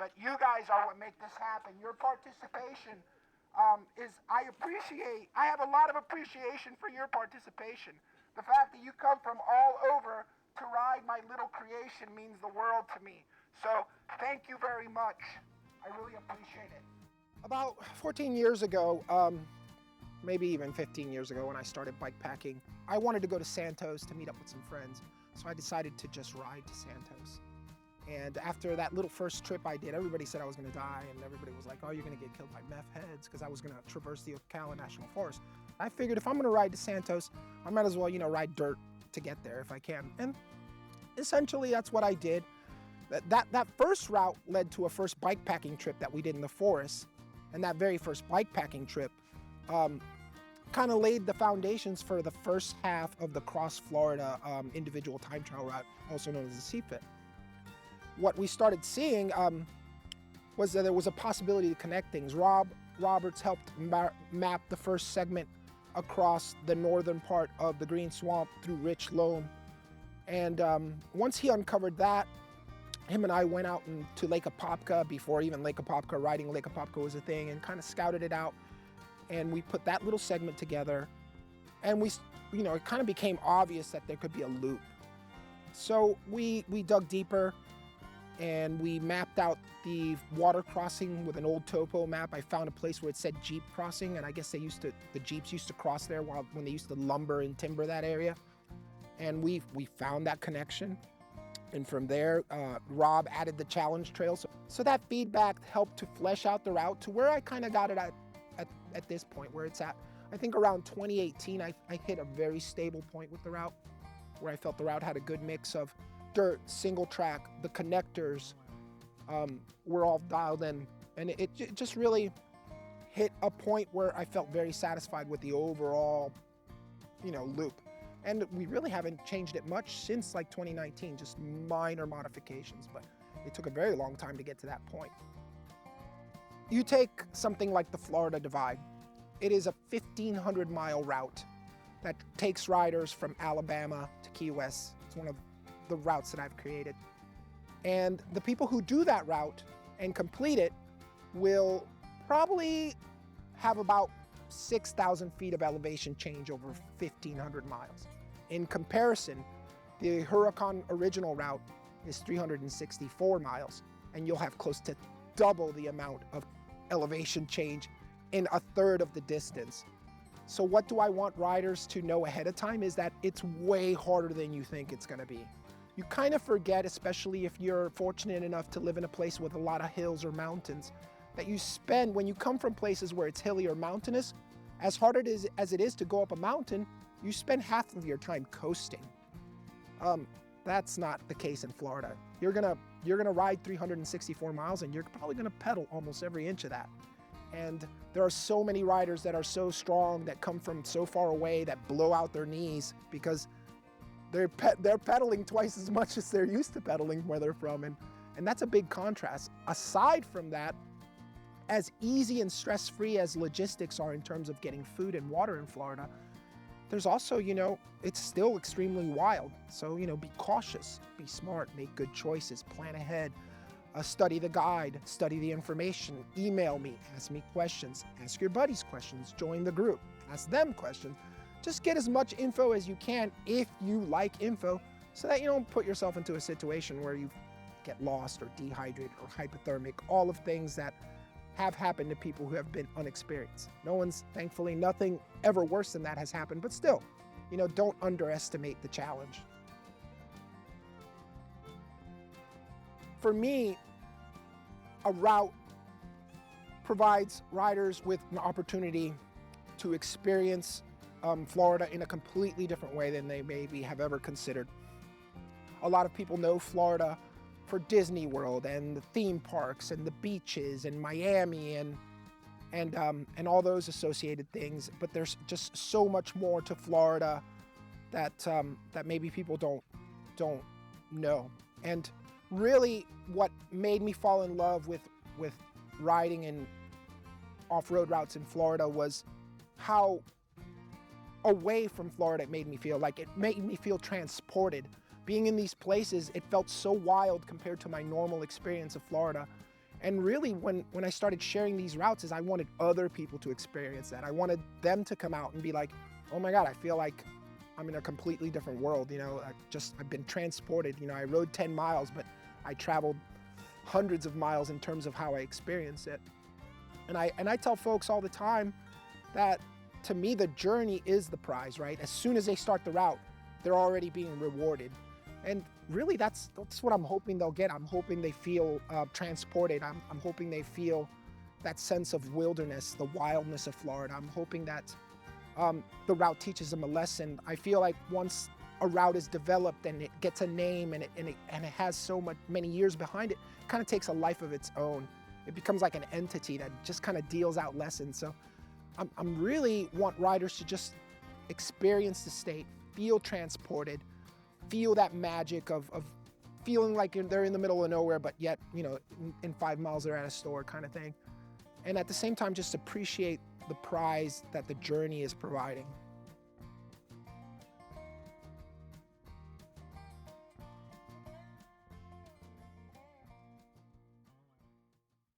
but you guys are what make this happen. Your participation I have a lot of appreciation for your participation. The fact that you come from all over to ride my little creation means the world to me. So thank you very much. I really appreciate it. About 14 years ago, maybe even 15 years ago when I started bikepacking, I wanted to go to Santos to meet up with some friends. So I decided to just ride to Santos. And after that little first trip I did, everybody said I was going to die, and everybody was like, oh, you're going to get killed by meth heads, because I was going to traverse the HuRaCaN National Forest. I figured if I'm going to ride to Santos, I might as well, ride dirt to get there if I can. And essentially that's what I did. That first route led to a first bikepacking trip that we did in the forest. And that very first bikepacking trip kind of laid the foundations for the first half of the Cross Florida individual time trial route, also known as the CFIT. What we started seeing was that there was a possibility to connect things. Rob Roberts helped map the first segment across the northern part of the Green Swamp through Rich Loam. And once he uncovered that, him and I went out to Lake Apopka before even Lake Apopka, riding Lake Apopka was a thing, and kind of scouted it out. And we put that little segment together, and it kind of became obvious that there could be a loop. So we dug deeper, and we mapped out the water crossing with an old topo map. I found a place where it said Jeep crossing, and I guess the Jeeps used to cross there when they used to lumber and timber that area. And we found that connection. And from there, Rob added the challenge trail. So that feedback helped to flesh out the route to where I kind of got it at this point, where it's at. I think around 2018, I hit a very stable point with the route, where I felt the route had a good mix of dirt, single track, the connectors were all dialed in, and it just really hit a point where I felt very satisfied with the overall, loop. And we really haven't changed it much since like 2019, just minor modifications, but it took a very long time to get to that point. You take something like the Florida Divide. It is a 1,500-mile route that takes riders from Alabama to Key West. It's one of the routes that I've created. And the people who do that route and complete it will probably have about 6,000 feet of elevation change over 1,500 miles. In comparison, the HuRaCaN original route is 364 miles, and you'll have close to double the amount of elevation change in a third of the distance. So what do I want riders to know ahead of time is that it's way harder than you think it's going to be. You kind of forget, especially if you're fortunate enough to live in a place with a lot of hills or mountains, that when you come from places where it's hilly or mountainous, as hard as it is to go up a mountain, you spend half of your time coasting. That's not the case in Florida. You're gonna ride 364 miles, and you're probably gonna pedal almost every inch of that. And there are so many riders that are so strong, that come from so far away, that blow out their knees because they're pedaling twice as much as they're used to pedaling where they're from, and that's a big contrast. Aside from that, as easy and stress-free as logistics are in terms of getting food and water in Florida, there's also, it's still extremely wild. So, be cautious, be smart, make good choices, plan ahead, study the guide, study the information, email me, ask me questions, ask your buddies questions, join the group, ask them questions. Just get as much info as you can if you like info, so that you don't put yourself into a situation where you get lost or dehydrated or hypothermic, all of things that have happened to people who have been unexperienced. Thankfully, nothing ever worse than that has happened, but still, don't underestimate the challenge. For me, a route provides riders with an opportunity to experience Florida in a completely different way than they maybe have ever considered. A lot of people know Florida for Disney World and the theme parks and the beaches and Miami and all those associated things, but there's just so much more to Florida that maybe people don't know. And really, what made me fall in love with riding in off-road routes in Florida was how away from Florida it made me feel. Like, it made me feel transported. Being in these places, it felt so wild compared to my normal experience of Florida. And really, when I started sharing these routes, is I wanted other people to experience that. I wanted them to come out and be like, oh my God, I feel like I'm in a completely different world. You know, I've been transported. You know, I rode 10 miles, but I traveled hundreds of miles in terms of how I experienced it. And I tell folks all the time that, to me, the journey is the prize, right? As soon as they start the route, they're already being rewarded. And really, that's what I'm hoping they'll get. I'm hoping they feel transported. I'm hoping they feel that sense of wilderness, the wildness of Florida. I'm hoping that the route teaches them a lesson. I feel like once a route is developed and it gets a name and it has so many years behind it, it kind of takes a life of its own. It becomes like an entity that just kind of deals out lessons. So I'm really want riders to just experience the state, feel transported, feel that magic of feeling like they're in the middle of nowhere, but yet, you know, in 5 miles they're at a store kind of thing. And at the same time, just appreciate the prize that the journey is providing.